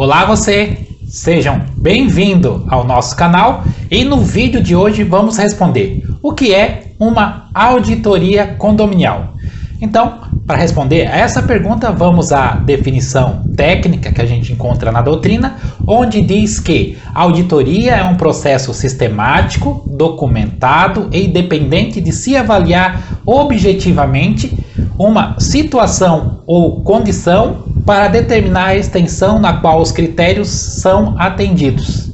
Olá você, sejam bem-vindos ao nosso canal e no vídeo de hoje vamos responder o que é uma auditoria condominial. Então, para responder a essa pergunta, vamos à definição técnica que a gente encontra na doutrina, onde diz que a auditoria é um processo sistemático, documentado e independente de se avaliar objetivamente uma situação ou condição para determinar a extensão na qual os critérios são atendidos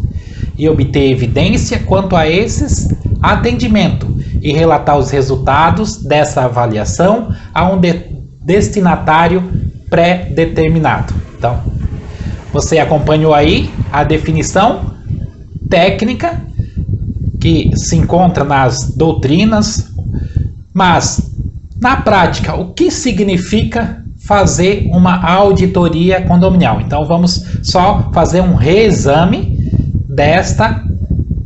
e obter evidência quanto a esses atendimento e relatar os resultados dessa avaliação a um destinatário pré-determinado. Então, você acompanhou aí a definição técnica que se encontra nas doutrinas, mas na prática, o que significa fazer uma auditoria condominial? Então, vamos só fazer um reexame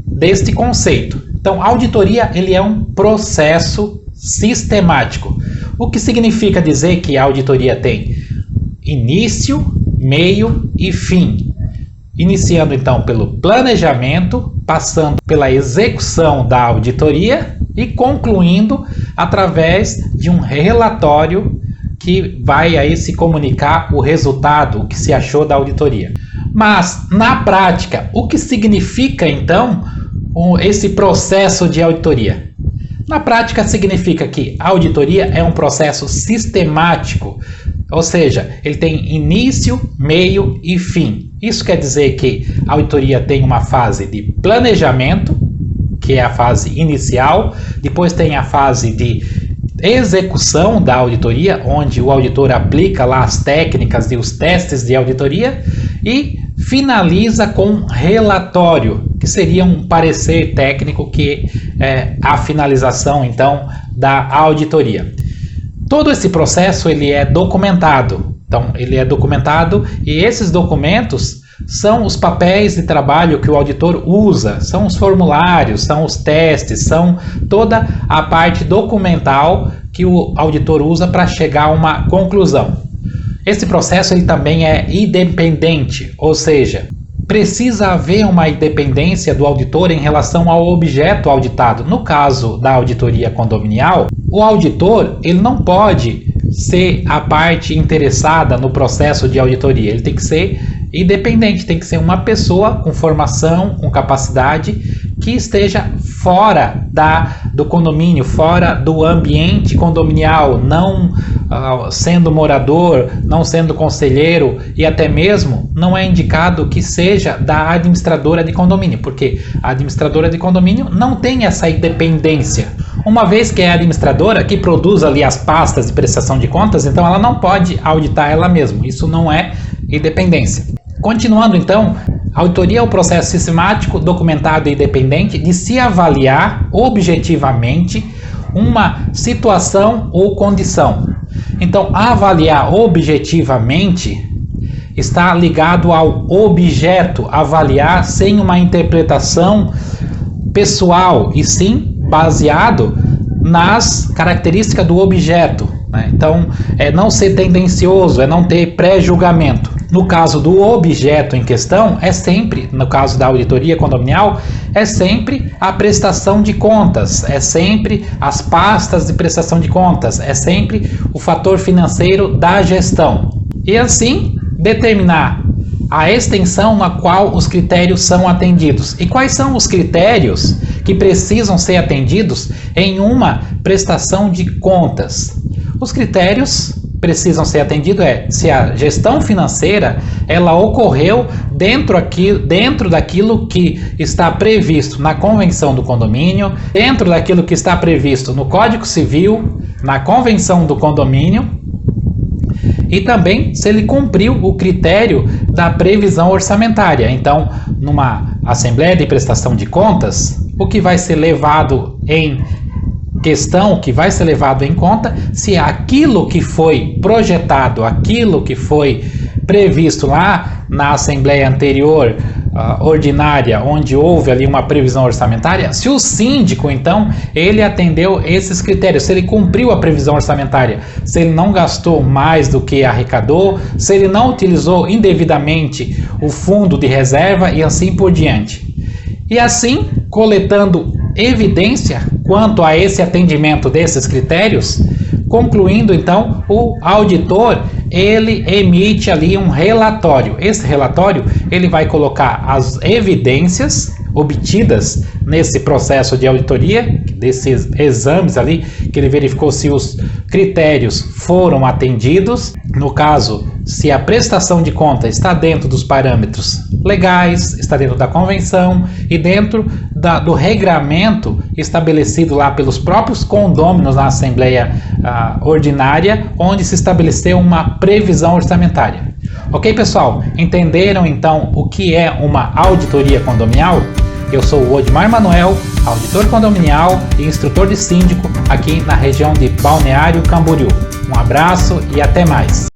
deste conceito. Então, a auditoria ele é um processo sistemático. O que significa dizer que a auditoria tem início, meio e fim. Iniciando então pelo planejamento, passando pela execução da auditoria e concluindo através de um relatório que vai aí se comunicar o resultado, o que se achou da auditoria. Mas, na prática, o que significa então esse processo de auditoria? Na prática, significa que a auditoria é um processo sistemático, ou seja, ele tem início, meio e fim. Isso quer dizer que a auditoria tem uma fase de planejamento, que é a fase inicial, depois tem a fase de execução da auditoria, onde o auditor aplica lá as técnicas e os testes de auditoria e finaliza com relatório, que seria um parecer técnico, que é a finalização então da auditoria. Todo esse processo ele é documentado. Então, ele é documentado e esses documentos são os papéis de trabalho que o auditor usa, são os formulários, são os testes, são toda a parte documental que o auditor usa para chegar a uma conclusão. Esse processo ele também é independente, ou seja, precisa haver uma independência do auditor em relação ao objeto auditado. No caso da auditoria condominial, o auditor ele não pode ser a parte interessada no processo de auditoria, ele tem que ser independente, tem que ser uma pessoa com formação, com capacidade, que esteja fora do condomínio, fora do ambiente condominial, não sendo morador, não sendo conselheiro e até mesmo não é indicado que seja da administradora de condomínio, porque a administradora de condomínio não tem essa independência. Uma vez que é a administradora que produz ali as pastas de prestação de contas, então ela não pode auditar ela mesma. Isso não é independência. Continuando então, a auditoria é o processo sistemático, documentado e independente de se avaliar objetivamente uma situação ou condição. Então, avaliar objetivamente está ligado ao objeto, avaliar sem uma interpretação pessoal e sim baseado nas características do objeto, né? Então, é não ser tendencioso, é não ter pré-julgamento. No caso do objeto em questão, é sempre, no caso da auditoria condominial, é sempre a prestação de contas, é sempre as pastas de prestação de contas, é sempre o fator financeiro da gestão. E assim, determinar a extensão na qual os critérios são atendidos. E quais são os critérios que precisam ser atendidos em uma prestação de contas? Os critérios precisam ser atendidos se a gestão financeira ela ocorreu dentro daquilo que está previsto na convenção do condomínio, dentro daquilo que está previsto no Código Civil, na convenção do condomínio, e também se ele cumpriu o critério da previsão orçamentária. Então, numa assembleia de prestação de contas, o que vai ser levado em questão, que vai ser levado em conta, se aquilo que foi projetado, aquilo que foi previsto lá na assembleia anterior ordinária, onde houve ali uma previsão orçamentária, se o síndico, então, ele atendeu esses critérios, se ele cumpriu a previsão orçamentária, se ele não gastou mais do que arrecadou, se ele não utilizou indevidamente o fundo de reserva e assim por diante. E assim, coletando evidência quanto a esse atendimento desses critérios, concluindo então, o auditor ele emite ali um relatório. Esse relatório ele vai colocar as evidências obtidas nesse processo de auditoria, desses exames ali, que ele verificou se os critérios foram atendidos. No caso, se a prestação de conta está dentro dos parâmetros legais, está dentro da convenção e dentro do regramento estabelecido lá pelos próprios condôminos na Assembleia Ordinária, onde se estabeleceu uma previsão orçamentária. Ok, pessoal? Entenderam então o que é uma auditoria condominial? Eu sou o Odmar Manuel, auditor condominial e instrutor de síndico aqui na região de Balneário Camboriú. Um abraço e até mais!